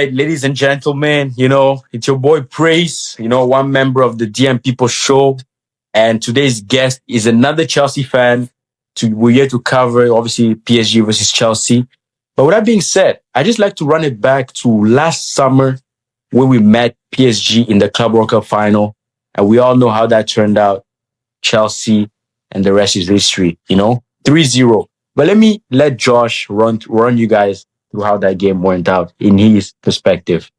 right, ladies and gentlemen, it's your boy Praise, one member of the DM People show. And today's guest is another Chelsea fan. We're here to cover, obviously, PSG versus Chelsea. But with that being said, I just like to run it back to last summer when we met PSG in the Club World Cup final. And we all know how that turned out. Chelsea and the rest is history, 3-0. But let Josh run you guys through how that game went out in his perspective.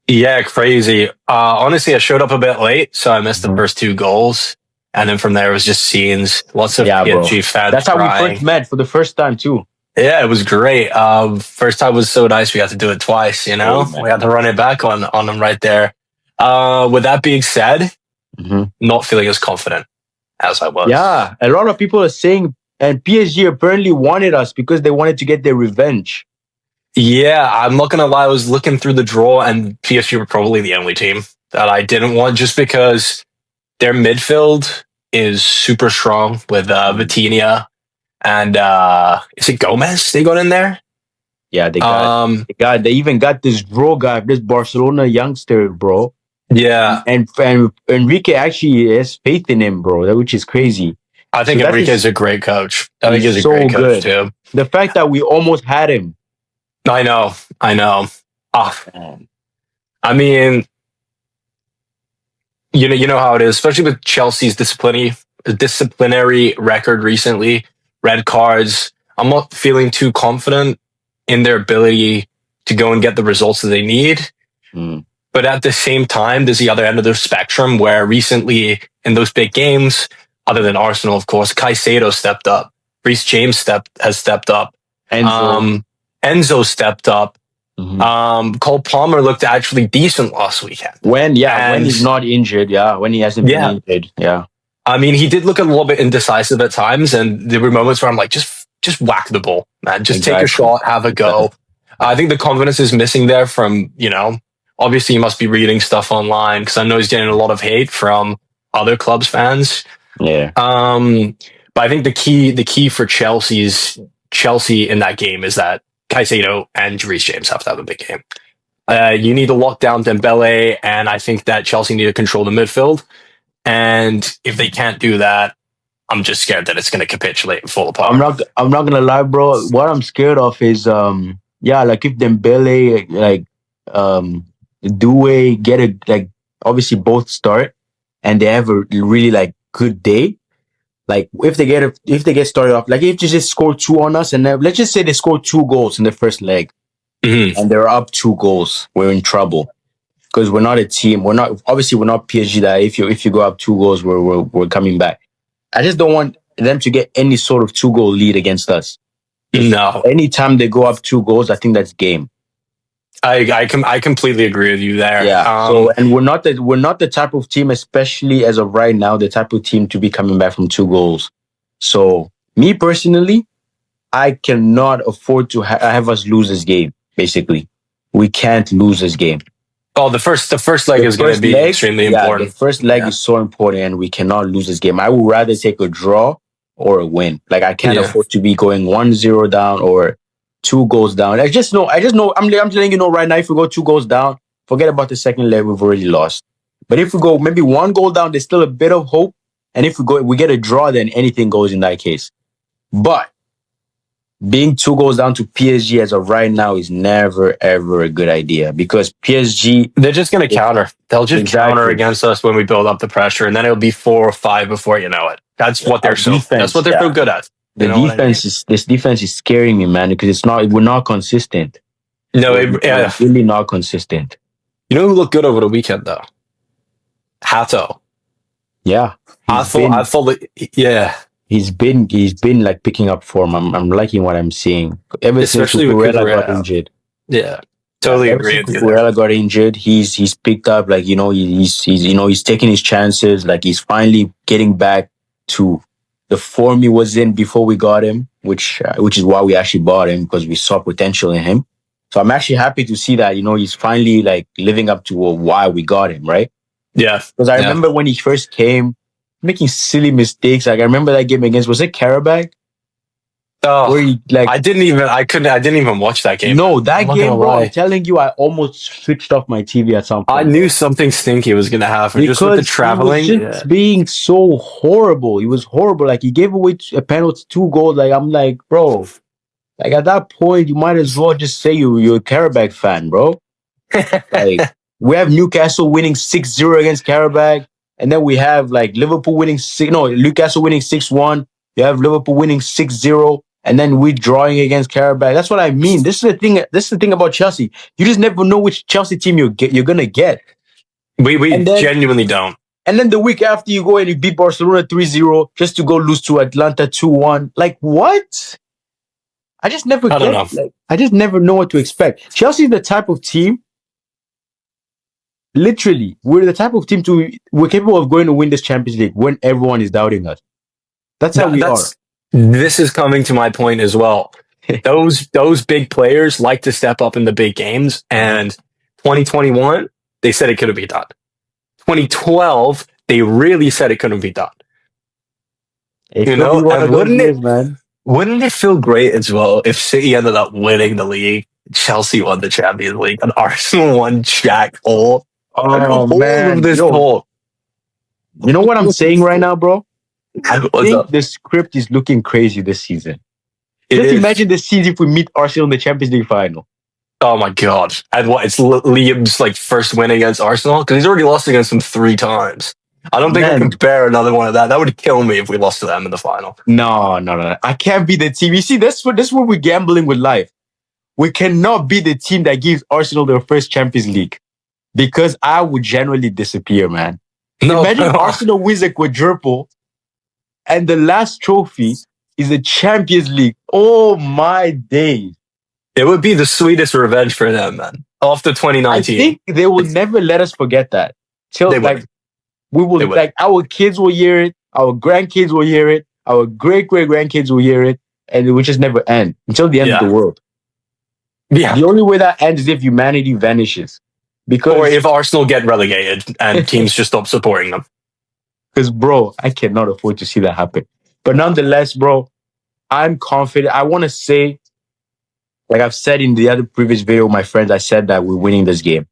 Yeah, crazy. Honestly, I showed up a bit late, so I missed the first two goals. And then from there, it was just scenes. Lots of PSG fans. That's how we first met for the first time, too. Yeah, it was great. First time was so nice. We got to do it twice, we had to run it back on them right there. With that being said, not feeling as confident as I was. Yeah, a lot of people are saying, and PSG apparently wanted us because they wanted to get their revenge. Yeah, I'm not going to lie. I was looking through the draw, and PSG were probably the only team that I didn't want just because their midfield is super strong with Vitinha and is it Gomez they got in there? Yeah, they even got this draw guy, this Barcelona youngster, bro. Yeah. And Enrique actually has faith in him, bro, which is crazy. I think Enrique's a great coach. I think he's a great coach too. The fact that we almost had him. I know. I mean, you know how it is, especially with Chelsea's disciplinary record recently, red cards. I'm not feeling too confident in their ability to go and get the results that they need. But at the same time, there's the other end of the spectrum where recently in those big games, other than Arsenal, of course, Caicedo stepped up. Reece James has stepped up. Enzo stepped up. Cole Palmer looked actually decent last weekend. When he's not injured, when he hasn't been injured, I mean, he did look a little bit indecisive at times, and there were moments where I'm like, just whack the ball, man. Just take a shot, have a go. I think the confidence is missing there from, obviously you must be reading stuff online because I know he's getting a lot of hate from other clubs fans. Yeah. But I think the key for Chelsea in that game is that Caicedo and Reece James have to have a big game. You need to lock down Dembele, and I think that Chelsea need to control the midfield. And if they can't do that, I'm just scared that it's going to capitulate and fall apart. I'm not gonna lie, bro. What I'm scared of is if Dembele Doué get obviously both start and they have a really good day. Like if they get started off, like if they just score 2 on us, and then, let's just say they score 2 goals in the first leg, and they're up 2 goals, we're in trouble because we're not a team. We're not PSG that if you go up 2 goals, we're coming back. I just don't want them to get any sort of 2-goal lead against us. No, anytime they go up 2 goals, I think that's game. I completely agree with you there. Yeah. And we're not the type of team, especially as of right now, the type of team to be coming back from 2 goals. So me personally, I cannot afford to have us lose this game. Basically, we can't lose this game. Oh, the first leg is going to be extremely important. The first leg is so important, and we cannot lose this game. I would rather take a draw or a win. Like I can't afford to be going 1-0 down or 2 goals down. I just know. I'm letting you know right now. If we go 2 goals down, forget about the second leg. We've already lost. But if we go maybe 1 goal down, there's still a bit of hope. And if we get a draw, then anything goes in that case. But being 2 goals down to PSG as of right now is never ever a good idea because PSG, they're just going to counter. They'll just counter against us when we build up the pressure, and then it'll be 4 or 5 before you know it. That's what they're so good at. This defense is scaring me, man, because we're not consistent. No, we're really not consistent. You know who looked good over the weekend though? Hato. Yeah, I thought he's been like picking up form. I'm liking what I'm seeing. Especially since Cucurella got injured. Yeah, totally agree. Cucurella got injured. He's picked up. He's taking his chances. Like he's finally getting back to the form he was in before we got him, which is why we actually bought him because we saw potential in him. So I'm actually happy to see that he's finally living up to why we got him, right? Yeah, because I remember when he first came, making silly mistakes. Like I remember that game was it Karabakh? Oh, where he like I didn't even watch that game. no I'm that not gonna game, bro. I'm lie. telling you, I almost switched off my TV at some I point, knew bro, something stinky was gonna happen just with the because he was traveling. Yeah. just being so horrible. He was horrible. Like he gave away a penalty, 2 goals. Like I'm like, bro. Like at that point, you might as well just say you're a Karabakh fan, bro. Like we have Newcastle winning 6-0 against Karabakh, and then we have like Liverpool winning Newcastle winning 6-1. You have Liverpool winning 6-0, and then we drawing against Karabakh. That's what I mean. This is the thing. This is the thing about Chelsea. You just never know which Chelsea team you're gonna get. We And then genuinely don't. and then the week after you go and you beat Barcelona 3-0 just to go lose to Atlanta 2-1. Like what? I just never I don't get know. like I just never know what to expect. Chelsea is the type of team. Literally, we're the type of team we're capable of going to win this Champions League when everyone is doubting us. That's how we are. That's this is coming to my point as well. Those big players like to step up in the big games, and 2021 they said it couldn't be done. 2012 they really said it couldn't be done. It You could be know, one and of those years, man. wouldn't it feel great as well if City ended up winning the league, Chelsea won the Champions League, and Arsenal won Jack Hole? And the Oh whole of man, this yo, whole you know what I'm saying right now, bro? I what's think up? the script is looking crazy this season. It Just is. imagine the season if we meet Arsenal in the Champions League final. Oh my god! And what? It's Liam's like first win against Arsenal because he's already lost against them 3 times. I don't think I can Man, bear another one of that. That would kill me if we lost to them in the final. no. I can't be the team. You see, that's what we're gambling with life. We cannot be the team that gives Arsenal their first Champions League because I would generally disappear, man. No, Imagine Arsenal wins a quadruple and the last trophy is the Champions League. Oh my days. it would be the sweetest revenge for them, man. After I 2019, think they will never let us forget that. Till they like would. we will They would. like our kids will hear it, our grandkids will hear it, our great grandkids will hear it, and it will just never end until the end of the Yeah, world. yeah. The only way that ends is if humanity vanishes. Or Because if Arsenal get relegated and teams just stop supporting them. bro, I cannot afford to see that happen. But nonetheless, bro, I'm confident. I want to say, like I've said in the other previous video with my friends, I said that we're winning this game.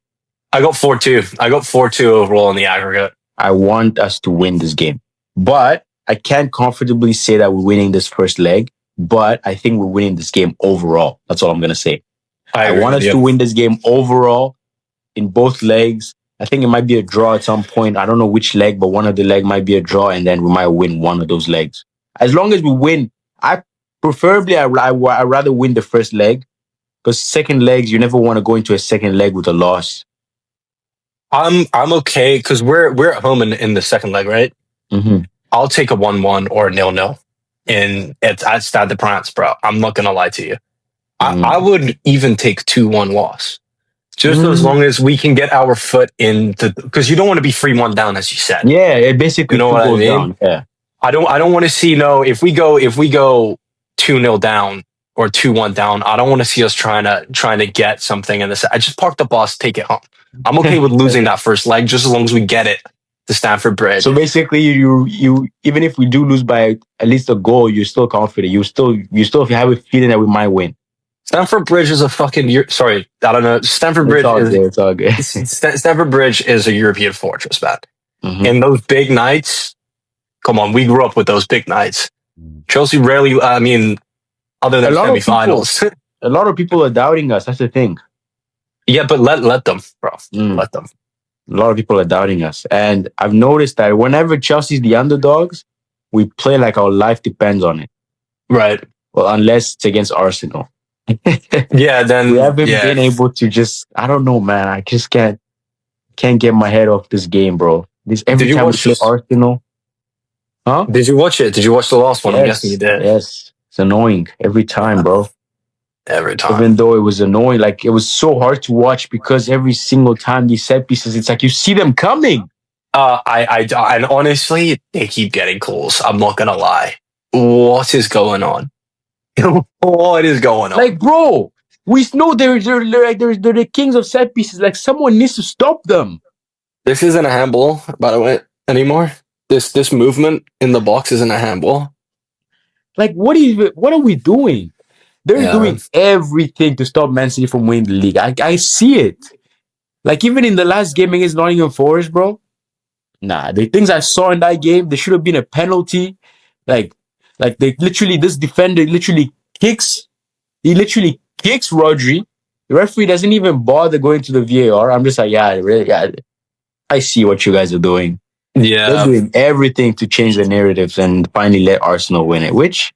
I got 4-2. I got 4-2 overall in the aggregate. I want us to win this game. But I can't comfortably say that we're winning this first leg. But I think we're winning this game overall. That's all I'm going to say. I agree want with us you. to win this game overall in both legs. I think it might be a draw at some point. I don't know which leg, but one of the leg might be a draw, and then we might win one of those legs. As long as we win, I rather win the first leg because second legs you never want to go into a second leg with a loss. I'm okay because we're at home in the second leg, right? Mm-hmm. I'll take a 1-1 or a 0-0 at Stade de France, bro. I'm not gonna lie to you. I would even take 2-1 loss. Just as long as we can get our foot into, because you don't want to be 3-1 down, as you said. Yeah, it basically You know two what I goes mean? down. Yeah. I don't want to see if we go 2-0 down or 2-1 down. I don't want to see us trying to get something in this. I just park the bus, take it home. I'm okay with losing that first leg, just as long as we get it to Stamford Bridge. So basically, you even if we do lose by at least a goal, you're still confident. You still have a feeling that we might win. Stamford Bridge is a fucking. Sorry, I don't know. Stamford Bridge It's all good. Stamford Bridge is a European fortress, man. Mm-hmm. And those big nights, come on, we grew up with those big nights. Chelsea rarely, I mean, other than semifinals. A lot of people are doubting us. That's the thing. Yeah, but let them, bro. Let them. A lot of people are doubting us. And I've noticed that whenever Chelsea's the underdogs, we play like our life depends on it. Right. Well, unless it's against Arsenal. Yeah, then we haven't been able to just, I don't know, man. I just can't get my head off this game, bro. Every time we play Arsenal. Huh? Did you watch it? Did you watch the last one? Yes, I'm guessing you did. Yes. It's annoying every time, bro. Every time. Even though it was annoying, like it was so hard to watch because every single time these set pieces, it's like you see them coming. And honestly, they keep getting calls. I'm not gonna lie. What is going on? What is going on? Like, bro, we know they're the kings of set pieces. Like, someone needs to stop them. This isn't a handball, by the way, anymore. This movement in the box isn't a handball. Like, what are we doing? They're Yeah. doing everything to stop Man City from winning the league. I see it. Like, even in the last game against Nottingham Forest, bro. Nah, the things I saw in that game, there should have been a penalty. Like, they literally, this defender literally kicks. He literally kicks Rodri. The referee doesn't even bother going to the VAR. I'm just like, yeah, really, yeah. I see what you guys are doing. They're Yeah. doing everything to change the narratives and finally let Arsenal win it. Which,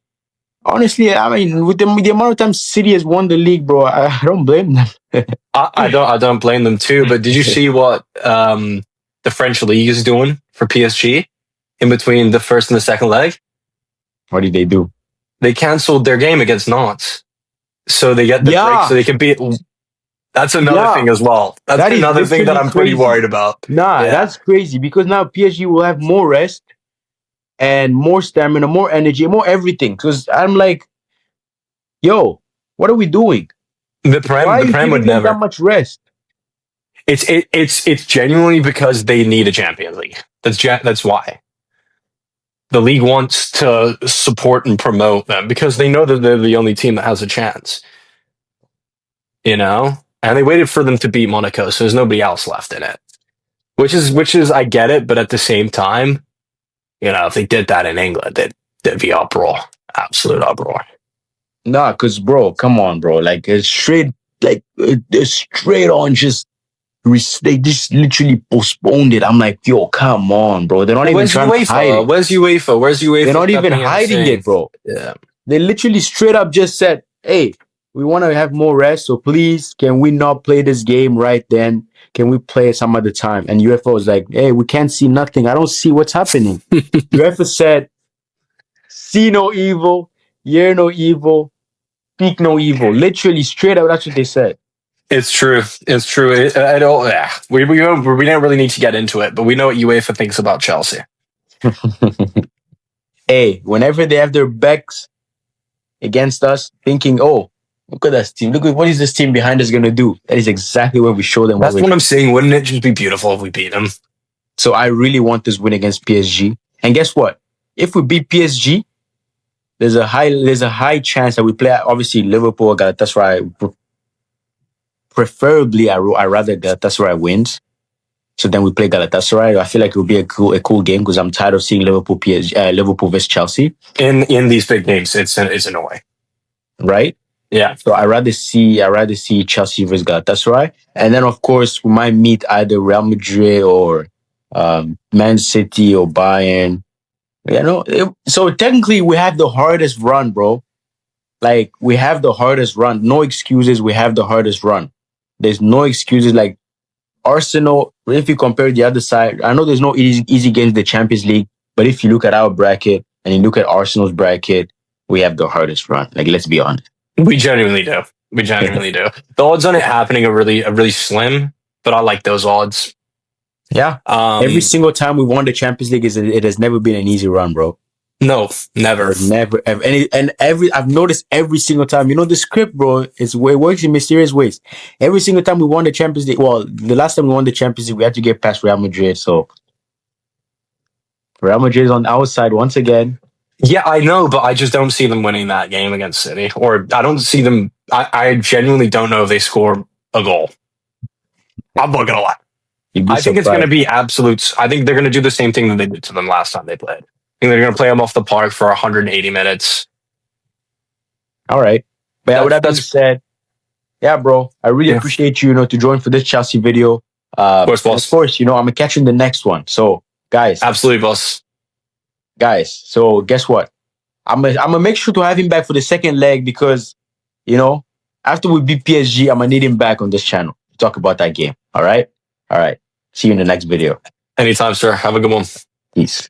honestly, I mean, with the amount of times City has won the league, bro, I don't blame them. I don't blame them too. But did you see what the French league is doing for PSG in between the first and the second leg? What did they do? They canceled their game against Nantes, so they get the break, so they can beat. That's another thing as well. That's another thing that I'm pretty worried about. Nah, that's crazy because now PSG will have more rest and more stamina, more energy, more everything. Because I'm like, yo, what are we doing? The Why are you Prem would giving them never. that much rest? It's genuinely because they need a Champions League. That's why. The league wants to support and promote them because they know that they're the only team that has a chance. You know? And they waited for them to beat Monaco, so there's nobody else left in it. Which is I get it, but at the same time, you know, if they did that in England, there'd be uproar. Absolute uproar. Nah, because, bro, come on, bro. Like, it's straight on just they just literally postponed it. I'm like, yo, come on, bro. They're not even trying to hide it. Where's UEFA? They're not even hiding it, bro. Yeah. They literally straight up just said, hey, we want to have more rest, so please, can we not play this game right then? Can we play it some other time? And UEFA was like, hey, we can't see nothing. I don't see what's happening. UEFA said, see no evil, hear no evil, speak no evil. Literally straight up, that's what they said. It's true. It's true. I don't. Yeah, we don't really need to get into it, but we know what UEFA thinks about Chelsea. Hey, whenever they have their backs against us, thinking, oh, look at this team. Look at what is this team behind us going to do? That is exactly when we show them. That's what I'm saying. Wouldn't it just be beautiful if we beat them? So I really want this win against PSG. And guess what? If we beat PSG, there's a high chance that we play obviously Liverpool, Galatasaray. Preferably, I rather Galatasaray wins. So then we play Galatasaray. I feel like it will be a cool game because I'm tired of seeing Liverpool versus Chelsea. In these big games, it's annoying, right? Yeah. So I rather see Chelsea versus Galatasaray, and then of course we might meet either Real Madrid or Man City or Bayern. You know, so technically we have the hardest run, bro. Like we have the hardest run. No excuses. We have the hardest run. There's no excuses. Like Arsenal, if you compare the other side, I know there's no easy games in the Champions League, but if you look at our bracket and you look at Arsenal's bracket, we have the hardest run. Like, let's be honest. We genuinely do. We genuinely do. The odds on it happening are really slim, but I like those odds. Yeah. Every single time we won the Champions League, it has never been an easy run, bro. No, never. Never. I've noticed every single time. You know, the script, bro, it works in mysterious ways. Every single time we won the Champions League, well, the last time we won the Champions League, we had to get past Real Madrid. So Real Madrid is on our side once again. Yeah, I know, but I just don't see them winning that game against City. Or I don't see them. I genuinely don't know if they score a goal. I'm not going to lie. I think it's going to be absolute. I think they're going to do the same thing that they did to them last time they played. I think they're going to play them off the park for 180 minutes. All right. But yeah, with that being said, yeah, bro, I really appreciate you, to join for this Chelsea video. Of course, boss. Of course, I'm going to catch you in the next one. So, guys. Absolutely, boss. Guys, so guess what? I'm gonna make sure to have him back for the second leg because, after we beat PSG, I'm going to need him back on this channel to talk about that game. All right? All right. See you in the next video. Anytime, sir. Have a good one. Peace.